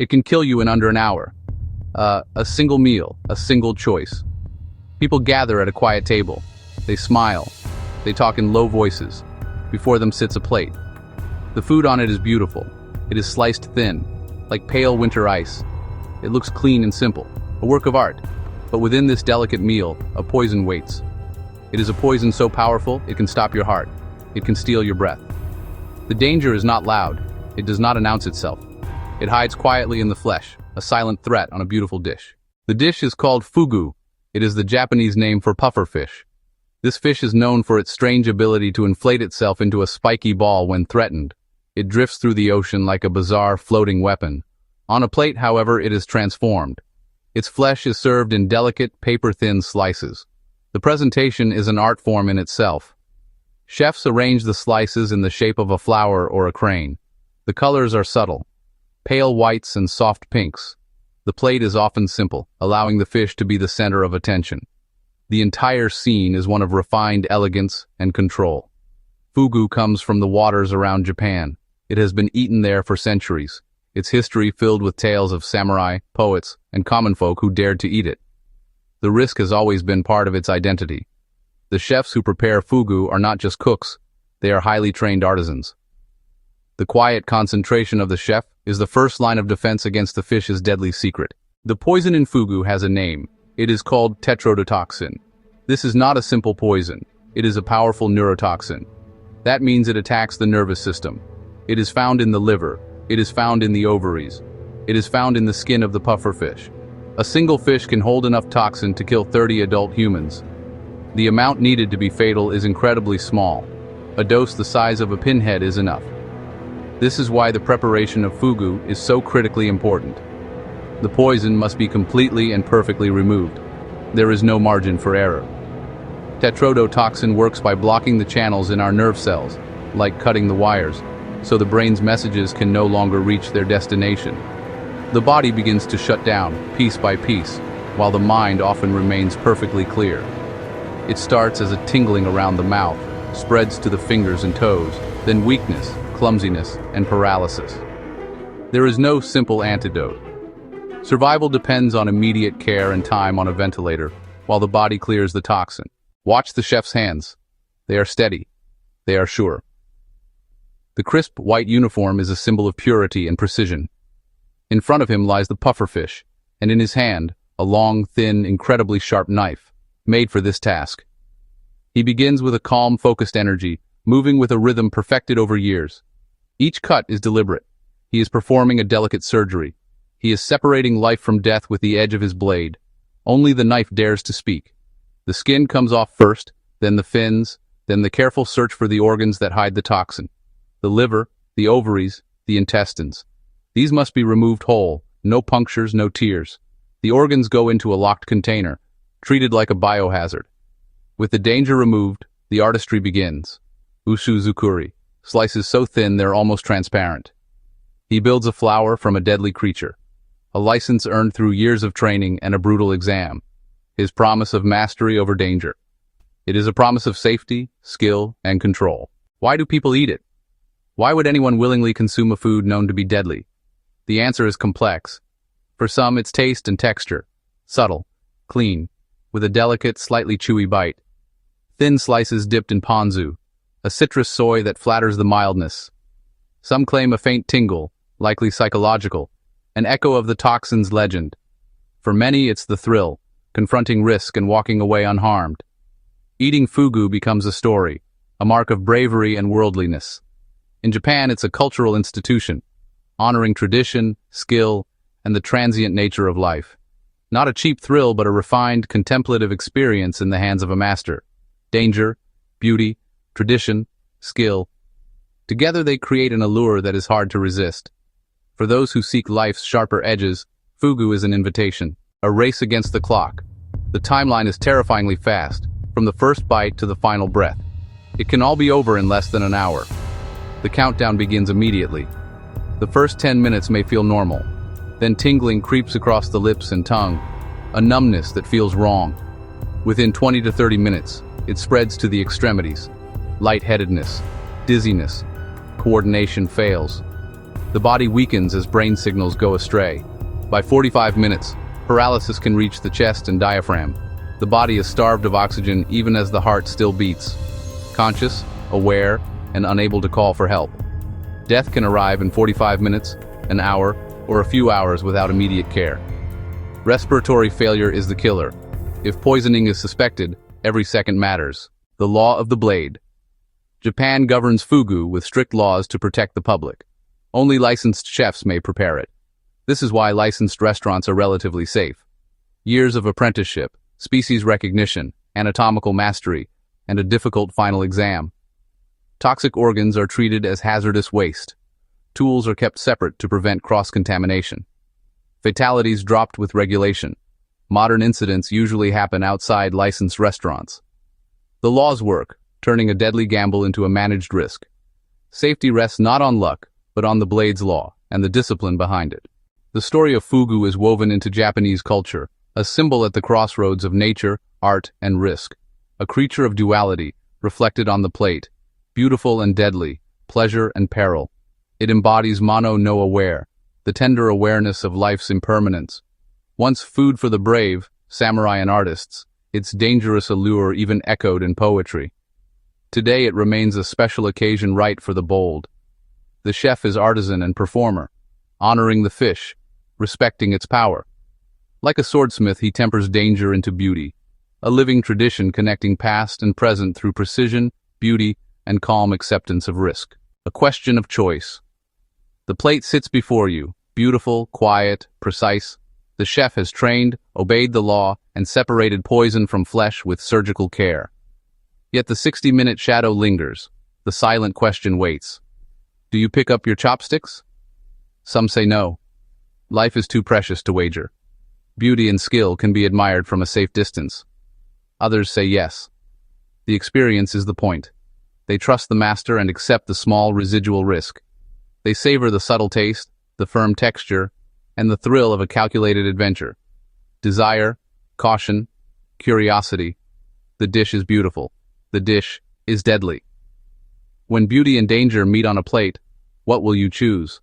It can kill you in under an hour. A single meal, a single choice. People gather at a quiet table. They smile. They talk in low voices. Before them sits a plate. The food on it is beautiful. It is sliced thin, like pale winter ice. It looks clean and simple, a work of art. But within this delicate meal, a poison waits. It is a poison so powerful, it can stop your heart. It can steal your breath. The danger is not loud. It does not announce itself. It hides quietly in the flesh, a silent threat on a beautiful dish. The dish is called fugu. It is the Japanese name for pufferfish. This fish is known for its strange ability to inflate itself into a spiky ball when threatened. It drifts through the ocean like a bizarre floating weapon. On a plate, however, it is transformed. Its flesh is served in delicate, paper-thin slices. The presentation is an art form in itself. Chefs arrange the slices in the shape of a flower or a crane. The colors are subtle, pale whites and soft pinks. The plate is often simple, allowing the fish to be the center of attention. The entire scene is one of refined elegance and control. Fugu comes from the waters around Japan. It has been eaten there for centuries, its history filled with tales of samurai, poets, and common folk who dared to eat it. The risk has always been part of its identity. The chefs who prepare fugu are not just cooks, they are highly trained artisans. The quiet concentration of the chef is the first line of defense against the fish's deadly secret. The poison in fugu has a name. It is called tetrodotoxin. This is not a simple poison. It is a powerful neurotoxin. That means it attacks the nervous system. It is found in the liver. It is found in the ovaries. It is found in the skin of the pufferfish. A single fish can hold enough toxin to kill 30 adult humans. The amount needed to be fatal is incredibly small. A dose the size of a pinhead is enough. This is why the preparation of fugu is so critically important. The poison must be completely and perfectly removed. There is no margin for error. Tetrodotoxin works by blocking the channels in our nerve cells, like cutting the wires, so the brain's messages can no longer reach their destination. The body begins to shut down, piece by piece, while the mind often remains perfectly clear. It starts as a tingling around the mouth, spreads to the fingers and toes, then weakness, clumsiness, and paralysis. There is no simple antidote. Survival depends on immediate care and time on a ventilator, while the body clears the toxin. Watch the chef's hands. They are steady. They are sure. The crisp white uniform is a symbol of purity and precision. In front of him lies the pufferfish, and in his hand, a long, thin, incredibly sharp knife, made for this task. He begins with a calm, focused energy, moving with a rhythm perfected over years. Each cut is deliberate. He is performing a delicate surgery. He is separating life from death with the edge of his blade. Only the knife dares to speak. The skin comes off first, then the fins, then the careful search for the organs that hide the toxin. The liver, the ovaries, the intestines. These must be removed whole, no punctures, no tears. The organs go into a locked container, treated like a biohazard. With the danger removed, the artistry begins. Ushuzukuri, slices so thin they're almost transparent. He builds a flower from a deadly creature. A license earned through years of training and a brutal exam. His promise of mastery over danger. It is a promise of safety, skill, and control. Why do people eat it? Why would anyone willingly consume a food known to be deadly? The answer is complex. For some, it's taste and texture. Subtle, clean, with a delicate, slightly chewy bite. Thin slices dipped in ponzu, a citrus soy that flatters the mildness. Some claim a faint tingle, likely psychological, an echo of the toxin's legend. For many, it's the thrill, confronting risk and walking away unharmed. Eating fugu becomes a story, a mark of bravery and worldliness. In Japan, it's a cultural institution, honoring tradition, skill, and the transient nature of life. Not a cheap thrill, but a refined, contemplative experience in the hands of a master. Danger, beauty, tradition, skill. Together they create an allure that is hard to resist. For those who seek life's sharper edges, fugu is an invitation, a race against the clock. The timeline is terrifyingly fast, from the first bite to the final breath. It can all be over in less than an hour. The countdown begins immediately. The first 10 minutes may feel normal. Then tingling creeps across the lips and tongue, a numbness that feels wrong. Within 20 to 30 minutes, it spreads to the extremities. Lightheadedness, dizziness, coordination fails. The body weakens as brain signals go astray. By 45 minutes, paralysis can reach the chest and diaphragm. The body is starved of oxygen even as the heart still beats. Conscious, aware, and unable to call for help. Death can arrive in 45 minutes, an hour, or a few hours without immediate care. Respiratory failure is the killer. If poisoning is suspected, every second matters. The law of the blade. Japan governs fugu with strict laws to protect the public. Only licensed chefs may prepare it. This is why licensed restaurants are relatively safe. Years of apprenticeship, species recognition, anatomical mastery, and a difficult final exam. Toxic organs are treated as hazardous waste. Tools are kept separate to prevent cross-contamination. Fatalities dropped with regulation. Modern incidents usually happen outside licensed restaurants. The laws work, turning a deadly gamble into a managed risk. Safety rests not on luck, but on the blade's law and the discipline behind it. The story of fugu is woven into Japanese culture, a symbol at the crossroads of nature, art, and risk. A creature of duality, reflected on the plate, beautiful and deadly, pleasure and peril. It embodies mano no aware, the tender awareness of life's impermanence. Once food for the brave, samurai and artists, its dangerous allure even echoed in poetry. Today it remains a special occasion right for the bold. The chef is artisan and performer, honoring the fish, respecting its power. Like a swordsmith, he tempers danger into beauty, a living tradition connecting past and present through precision, beauty, and calm acceptance of risk. A question of choice. The plate sits before you, beautiful, quiet, precise. The chef has trained, obeyed the law, and separated poison from flesh with surgical care. Yet the 60-minute shadow lingers. The silent question waits. Do you pick up your chopsticks? Some say no. Life is too precious to wager. Beauty and skill can be admired from a safe distance. Others say yes. The experience is the point. They trust the master and accept the small residual risk. They savor the subtle taste, the firm texture, and the thrill of a calculated adventure. Desire, caution, curiosity. The dish is beautiful. The dish is deadly. When beauty and danger meet on a plate, what will you choose?